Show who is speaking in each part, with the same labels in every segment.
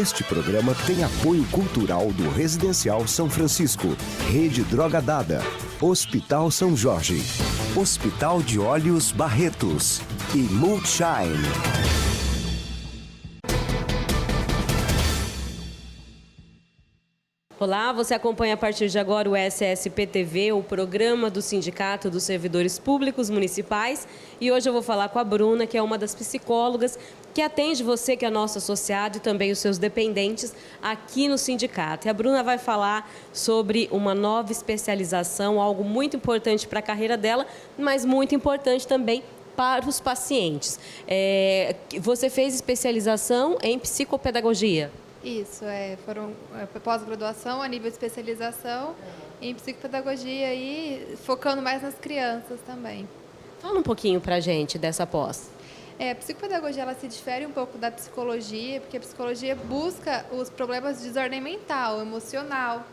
Speaker 1: Este programa tem apoio cultural do Residencial São Francisco, Rede Droga Dada, Hospital São Jorge, Hospital de Olhos Barretos e Multshine.
Speaker 2: Olá, você acompanha a partir de agora o SSP-TV, o programa do Sindicato dos Servidores Públicos Municipais. E hoje eu vou falar com a Bruna, que é uma das psicólogas que atende você, que é nosso associado, e também os seus dependentes aqui no sindicato. E a Bruna vai falar sobre uma nova especialização, algo muito importante para a carreira dela, mas muito importante também para os pacientes. Você fez especialização em psicopedagogia?
Speaker 3: Isso, foram pós-graduação a nível de especialização em psicopedagogia e focando mais nas crianças também.
Speaker 2: Fala um pouquinho para a gente dessa pós.
Speaker 3: A psicopedagogia ela se difere um pouco da psicologia, porque a psicologia busca os problemas de desordem mental, emocional.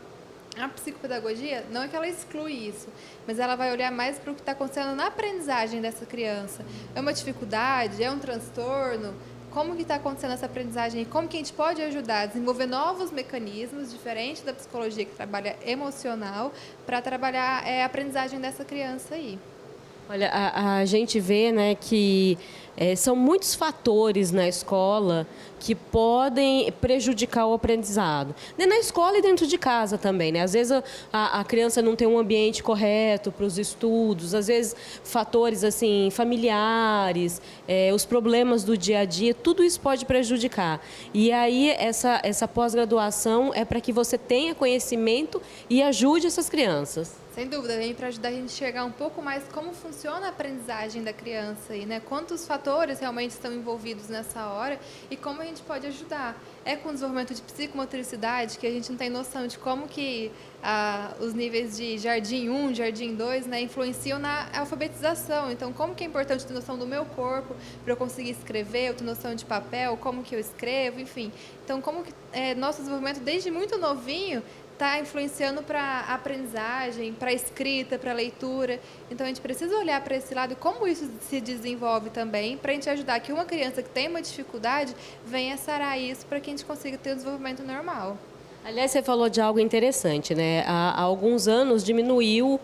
Speaker 3: A psicopedagogia não é que ela exclui isso, mas ela vai olhar mais para o que está acontecendo na aprendizagem dessa criança. É uma dificuldade, é um transtorno? Como que está acontecendo essa aprendizagem e como que a gente pode ajudar a desenvolver novos mecanismos, diferente da psicologia que trabalha emocional, para trabalhar a aprendizagem dessa criança aí.
Speaker 2: Olha, a gente vê, né, que são muitos fatores na escola que podem prejudicar o aprendizado. Na escola e dentro de casa também, né? Às vezes a criança não tem um ambiente correto para os estudos, às vezes fatores assim, familiares, os problemas do dia a dia, tudo isso pode prejudicar. E aí essa pós-graduação é para que você tenha conhecimento e ajude essas crianças.
Speaker 3: Sem dúvida, vem para ajudar a gente a enxergar um pouco mais como funciona a aprendizagem da criança e, né, quantos fatores realmente estão envolvidos nessa hora e como a gente pode ajudar. É com o desenvolvimento de psicomotricidade que a gente não tem noção de como que os níveis de Jardim 1, Jardim 2, né, influenciam na alfabetização. Então, como que é importante ter noção do meu corpo para eu conseguir escrever, eu ter noção de papel, como que eu escrevo, enfim. Então, como que nosso desenvolvimento desde muito novinho está influenciando para a aprendizagem, para a escrita, para a leitura. Então, a gente precisa olhar para esse lado e como isso se desenvolve também, para a gente ajudar que uma criança que tem uma dificuldade venha sarar isso para que a gente consiga ter um desenvolvimento normal.
Speaker 2: Aliás, você falou de algo interessante, né? Há alguns anos diminuiu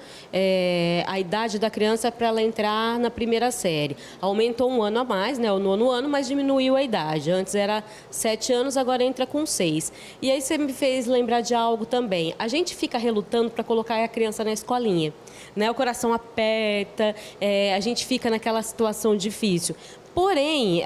Speaker 2: a idade da criança para ela entrar na primeira série. Aumentou um ano a mais, né? O 9º ano, mas diminuiu a idade. Antes era 7 anos, agora entra com 6. E aí você me fez lembrar de algo também. A gente fica relutando para colocar a criança na escolinha, né? O coração aperta, a gente fica naquela situação difícil. Porém,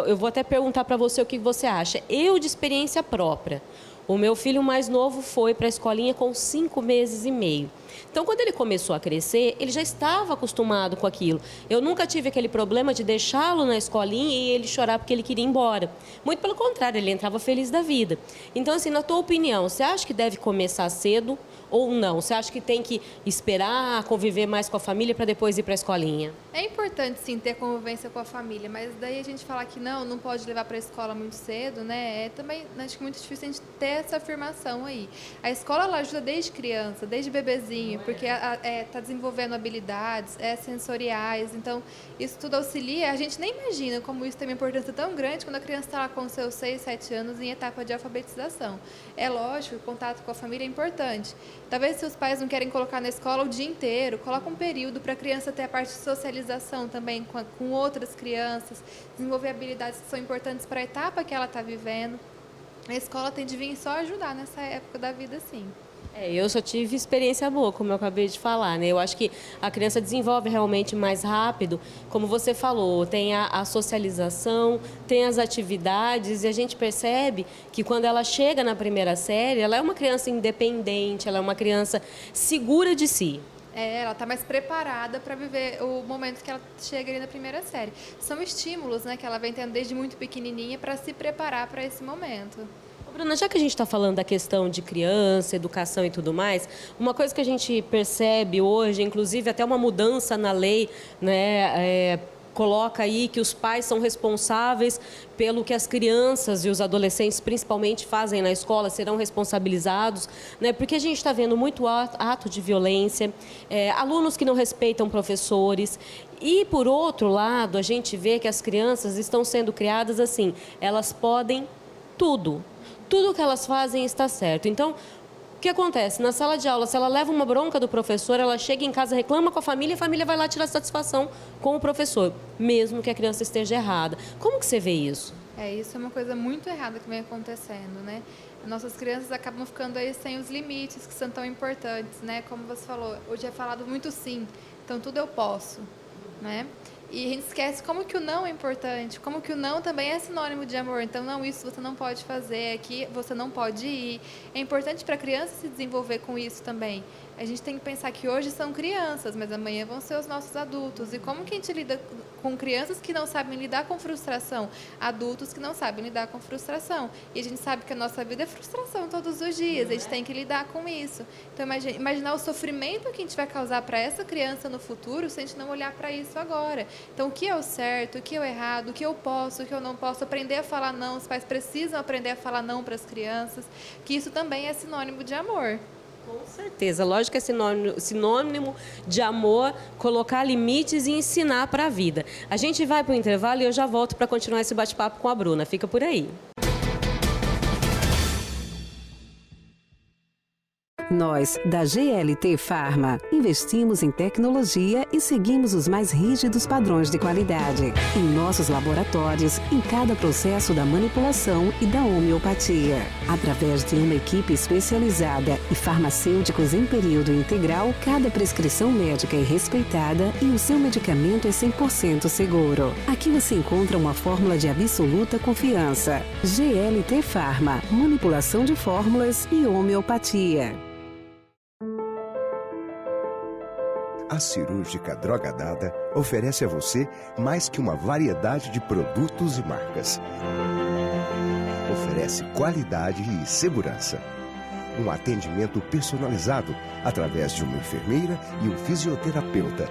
Speaker 2: eu vou até perguntar para você o que você acha. Eu, de experiência própria, o meu filho mais novo foi para a escolinha com 5 meses e meio. Então, quando ele começou a crescer, ele já estava acostumado com aquilo. Eu nunca tive aquele problema de deixá-lo na escolinha e ele chorar porque ele queria ir embora. Muito pelo contrário, ele entrava feliz da vida. Então, assim, na tua opinião, você acha que deve começar cedo ou não? Você acha que tem que esperar, conviver mais com a família para depois ir para a escolinha?
Speaker 3: É importante, sim, ter convivência com a família, mas daí a gente falar que não pode levar para a escola muito cedo, né? Também acho que é muito difícil a gente ter essa afirmação aí. A escola, ela ajuda desde criança, desde bebezinho, porque está desenvolvendo habilidades sensoriais, então isso tudo auxilia. A gente nem imagina como isso tem uma importância tão grande quando a criança está lá com seus 6, 7 anos em etapa de alfabetização. É lógico, o contato com a família é importante. Talvez se os pais não querem colocar na escola o dia inteiro, coloca um período para a criança ter a parte de socialização também com outras crianças, desenvolver habilidades que são importantes para a etapa que ela está vivendo. A escola tem de vir só ajudar nessa época da vida, sim.
Speaker 2: Eu só tive experiência boa, como eu acabei de falar, né? Eu acho que a criança desenvolve realmente mais rápido, como você falou, tem a socialização, tem as atividades, e a gente percebe que quando ela chega na primeira série, ela é uma criança independente, ela é uma criança segura de si.
Speaker 3: Ela está mais preparada para viver o momento que ela chega ali na primeira série. São estímulos, né, que ela vem tendo desde muito pequenininha para se preparar para esse momento.
Speaker 2: Bruna, já que a gente está falando da questão de criança, educação e tudo mais, uma coisa que a gente percebe hoje, inclusive até uma mudança na lei, né, coloca aí que os pais são responsáveis pelo que as crianças e os adolescentes principalmente fazem na escola, serão responsabilizados, né? Porque a gente está vendo muito ato de violência, alunos que não respeitam professores. E, por outro lado, a gente vê que as crianças estão sendo criadas assim, elas podem tudo. tudo que elas fazem está certo. Então, o que acontece? Na sala de aula, se ela leva uma bronca do professor, ela chega em casa, reclama com a família vai lá tirar satisfação com o professor, mesmo que a criança esteja errada. Como que você vê isso?
Speaker 3: Isso é uma coisa muito errada que vem acontecendo, né? Nossas crianças acabam ficando aí sem os limites que são tão importantes, né? Como você falou, hoje é falado muito sim, então tudo eu posso, né? E a gente esquece como que o não é importante, como que o não também é sinônimo de amor. Então, não, isso você não pode fazer, aqui você não pode ir. É importante para a criança se desenvolver com isso também. A gente tem que pensar que hoje são crianças, mas amanhã vão ser os nossos adultos. E como que a gente lida com crianças que não sabem lidar com frustração? Adultos que não sabem lidar com frustração. E a gente sabe que a nossa vida é frustração todos os dias. A gente tem que lidar com isso. Então, imaginar o sofrimento que a gente vai causar para essa criança no futuro se a gente não olhar para isso agora. Então, o que é o certo, o que é o errado, o que eu posso, o que eu não posso, aprender a falar não. Os pais precisam aprender a falar não para as crianças, que isso também é sinônimo de amor.
Speaker 2: Com certeza, lógico que é sinônimo de amor, colocar limites e ensinar para a vida. A gente vai para o intervalo e eu já volto para continuar esse bate-papo com a Bruna. Fica por aí.
Speaker 4: Nós, da GLT Pharma, investimos em tecnologia e seguimos os mais rígidos padrões de qualidade. Em nossos laboratórios, em cada processo da manipulação e da homeopatia. Através de uma equipe especializada e farmacêuticos em período integral, cada prescrição médica é respeitada e o seu medicamento é 100% seguro. Aqui você encontra uma fórmula de absoluta confiança. GLT Pharma, manipulação de fórmulas e homeopatia.
Speaker 1: A Cirúrgica Droga Dada oferece a você mais que uma variedade de produtos e marcas. Oferece qualidade e segurança. Um atendimento personalizado através de uma enfermeira e um fisioterapeuta.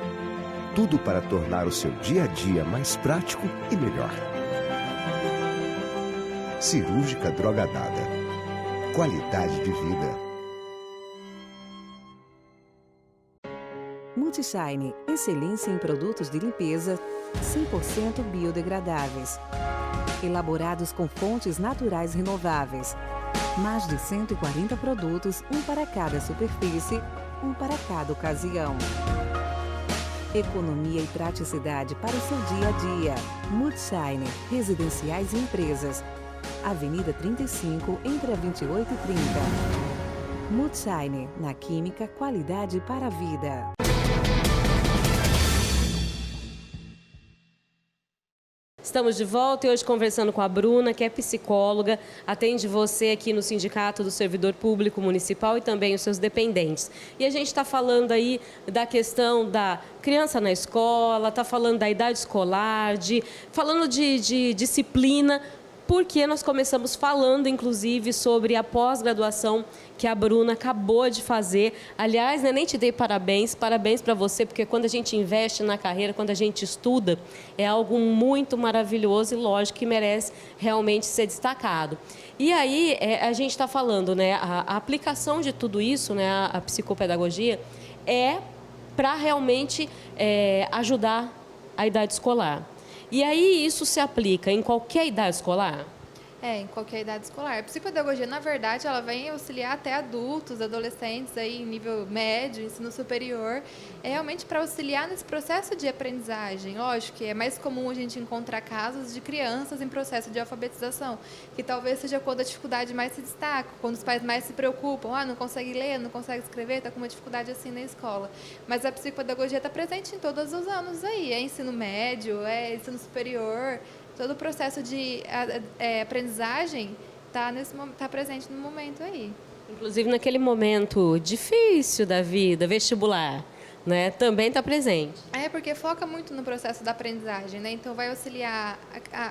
Speaker 1: Tudo para tornar o seu dia a dia mais prático e melhor. Cirúrgica Droga Dada. Qualidade de vida.
Speaker 4: Multishine, excelência em produtos de limpeza 100% biodegradáveis. Elaborados com fontes naturais renováveis. Mais de 140 produtos, um para cada superfície, um para cada ocasião. Economia e praticidade para o seu dia a dia. Multishine, residenciais e empresas. Avenida 35, entre a 28 e 30. Multishine, na química, qualidade para a vida.
Speaker 2: Estamos de volta e hoje conversando com a Bruna, que é psicóloga, atende você aqui no Sindicato do Servidor Público Municipal e também os seus dependentes. E a gente está falando aí da questão da criança na escola, está falando da idade escolar, falando de disciplina, porque nós começamos falando, inclusive, sobre a pós-graduação que a Bruna acabou de fazer. Aliás, nem te dei parabéns para você, porque quando a gente investe na carreira, quando a gente estuda, é algo muito maravilhoso e, lógico, que merece realmente ser destacado. E aí, a gente está falando, né, a aplicação de tudo isso, né, a psicopedagogia, é para realmente ajudar a idade escolar. E aí isso se aplica em qualquer idade escolar?
Speaker 3: Em qualquer idade escolar. A psicopedagogia, na verdade, ela vem auxiliar até adultos, adolescentes aí em nível médio, ensino superior, realmente para auxiliar nesse processo de aprendizagem. Lógico que é mais comum a gente encontrar casos de crianças em processo de alfabetização, que talvez seja quando a dificuldade mais se destaca, quando os pais mais se preocupam, não consegue ler, não consegue escrever, está com uma dificuldade assim na escola. Mas a psicopedagogia está presente em todos os anos aí, é ensino médio, é ensino superior. Todo o processo de aprendizagem está presente no momento aí.
Speaker 2: Inclusive naquele momento difícil da vida, vestibular, né? Também está presente.
Speaker 3: Porque foca muito no processo da aprendizagem, né? Então vai auxiliar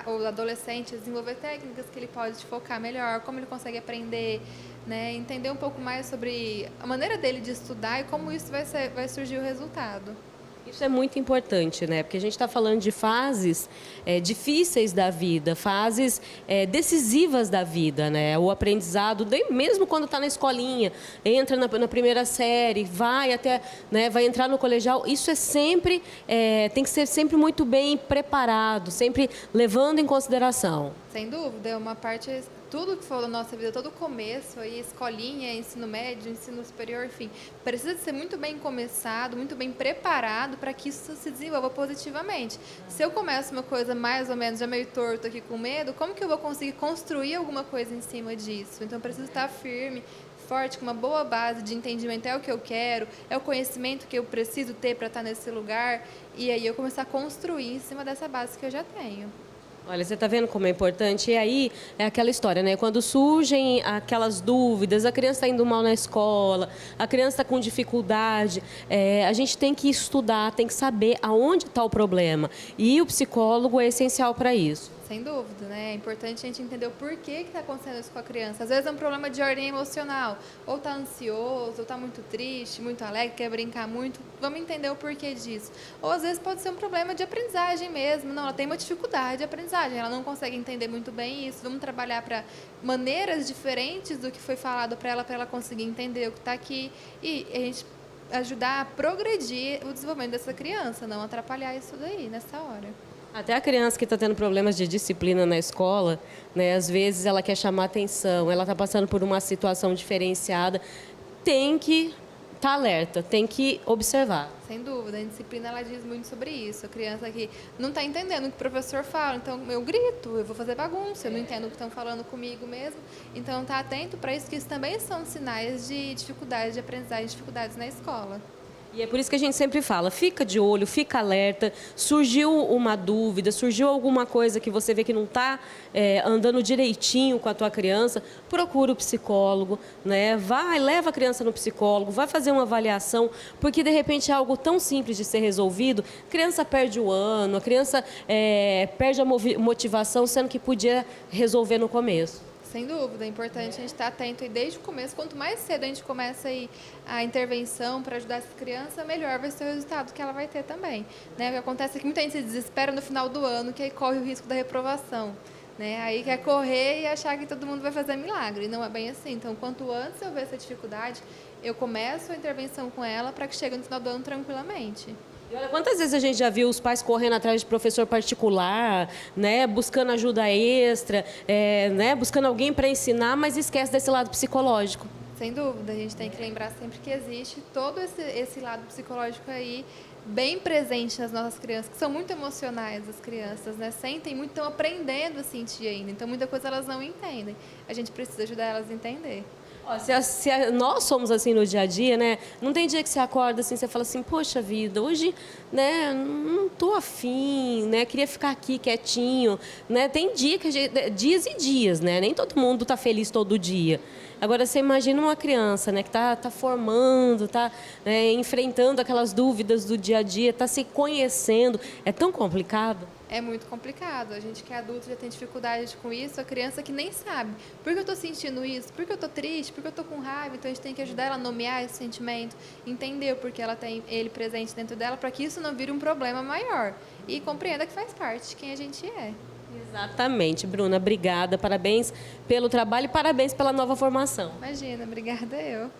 Speaker 3: o adolescente a desenvolver técnicas que ele pode focar melhor, como ele consegue aprender, né? Entender um pouco mais sobre a maneira dele de estudar e como isso vai surgir o resultado.
Speaker 2: Isso é muito importante, né? Porque a gente está falando de fases difíceis da vida, fases decisivas da vida, né? O aprendizado, mesmo quando está na escolinha, entra na primeira série, vai até, né, vai entrar no colegial, isso é sempre, tem que ser sempre muito bem preparado, sempre levando em consideração.
Speaker 3: Sem dúvida, é uma parte, tudo que for da nossa vida, todo o começo, aí, escolinha, ensino médio, ensino superior, enfim, precisa de ser muito bem começado, muito bem preparado para que isso se desenvolva positivamente. Se eu começo uma coisa mais ou menos já meio torto aqui com medo, como que eu vou conseguir construir alguma coisa em cima disso? Então, eu preciso estar firme, forte, com uma boa base de entendimento, é o que eu quero, é o conhecimento que eu preciso ter para estar nesse lugar, e aí eu começar a construir em cima dessa base que eu já tenho.
Speaker 2: Olha, você está vendo como é importante? E aí é aquela história, né? Quando surgem aquelas dúvidas, a criança está indo mal na escola, a criança está com dificuldade, a gente tem que estudar, tem que saber aonde está o problema. E o psicólogo é essencial para isso.
Speaker 3: Sem dúvida, né? É importante a gente entender o porquê que está acontecendo isso com a criança. Às vezes é um problema de ordem emocional, ou está ansioso, ou está muito triste, muito alegre, quer brincar muito. Vamos entender o porquê disso. Ou às vezes pode ser um problema de aprendizagem mesmo. Não, ela tem uma dificuldade de aprendizagem, ela não consegue entender muito bem isso. Vamos trabalhar para maneiras diferentes do que foi falado para ela conseguir entender o que está aqui e a gente ajudar a progredir o desenvolvimento dessa criança, não atrapalhar isso daí nessa hora.
Speaker 2: Até a criança que está tendo problemas de disciplina na escola, né, às vezes ela quer chamar atenção, ela está passando por uma situação diferenciada, tem que estar alerta, tem que observar.
Speaker 3: Sem dúvida, a disciplina ela diz muito sobre isso. A criança que não está entendendo o que o professor fala, então eu grito, eu vou fazer bagunça, eu não entendo o que estão falando comigo mesmo. Então, está atento para isso, que isso também são sinais de dificuldade de aprendizagem, dificuldades na escola.
Speaker 2: E é por isso que a gente sempre fala, fica de olho, fica alerta, surgiu uma dúvida, surgiu alguma coisa que você vê que não está andando direitinho com a tua criança, procura o psicólogo, né? Vai, leva a criança no psicólogo, vai fazer uma avaliação, porque de repente é algo tão simples de ser resolvido, a criança perde o ano, a criança perde a motivação, sendo que podia resolver no começo.
Speaker 3: Sem dúvida, é importante a gente estar atento e desde o começo, quanto mais cedo a gente começa aí a intervenção para ajudar essa criança, melhor vai ser o resultado que ela vai ter também. Né? O que acontece é que muita gente se desespera no final do ano, que aí corre o risco da reprovação. Né? Aí quer correr e achar que todo mundo vai fazer milagre. Não é bem assim. Então, quanto antes eu ver essa dificuldade, eu começo a intervenção com ela para que chegue no final do ano tranquilamente.
Speaker 2: E olha, quantas vezes a gente já viu os pais correndo atrás de professor particular, né, buscando ajuda extra, né, buscando alguém para ensinar, mas esquece desse lado psicológico.
Speaker 3: Sem dúvida, a gente tem que lembrar sempre que existe todo esse lado psicológico aí bem presente nas nossas crianças, que são muito emocionais as crianças, né? Sentem muito, estão aprendendo a sentir ainda, então muita coisa elas não entendem. A gente precisa ajudar elas a entender.
Speaker 2: Nós somos assim no dia a dia, né? Não tem dia que você acorda assim, você fala assim, poxa vida, hoje, né, não tô afim, né? Queria ficar aqui quietinho, né? Tem dias e dias, né? Nem todo mundo tá feliz todo dia. Agora, você imagina uma criança, né, que tá formando, enfrentando aquelas dúvidas do dia a dia, está se conhecendo. É tão complicado.
Speaker 3: É muito complicado. A gente que é adulto já tem dificuldade com isso. A criança que nem sabe. Por que eu estou sentindo isso? Por que eu estou triste? Por que eu estou com raiva? Então, a gente tem que ajudar ela a nomear esse sentimento, entender o porquê ela tem ele presente dentro dela, para que isso não vire um problema maior. E compreenda que faz parte de quem a gente é.
Speaker 2: Exatamente. Bruna, obrigada. Parabéns pelo trabalho e parabéns pela nova formação.
Speaker 3: Imagina, obrigada eu.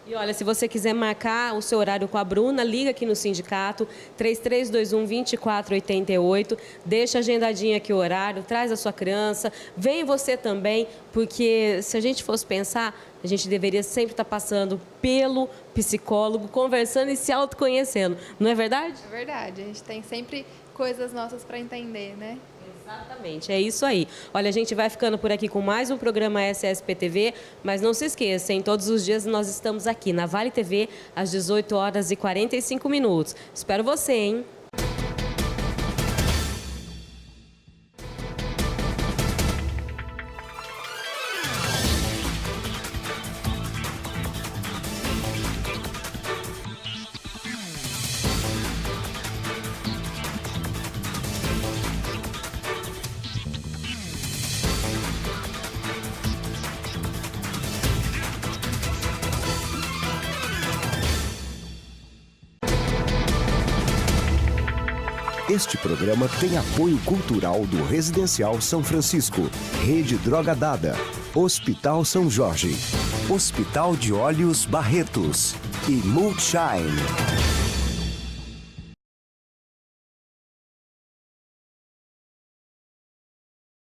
Speaker 2: E olha, se você quiser marcar o seu horário com a Bruna, liga aqui no sindicato, 3321-2488, deixa agendadinho aqui o horário, traz a sua criança, vem você também, porque se a gente fosse pensar, a gente deveria sempre estar passando pelo psicólogo, conversando e se autoconhecendo, não é verdade?
Speaker 3: É verdade, a gente tem sempre coisas nossas para entender, né?
Speaker 2: Exatamente, é isso aí. Olha, a gente vai ficando por aqui com mais um programa SSP-TV, mas não se esqueça, em todos os dias nós estamos aqui na Vale TV, às 18h45. Espero você, hein?
Speaker 1: Este programa tem apoio cultural do Residencial São Francisco, Rede Droga Dada, Hospital São Jorge, Hospital de Olhos Barretos e Multishine.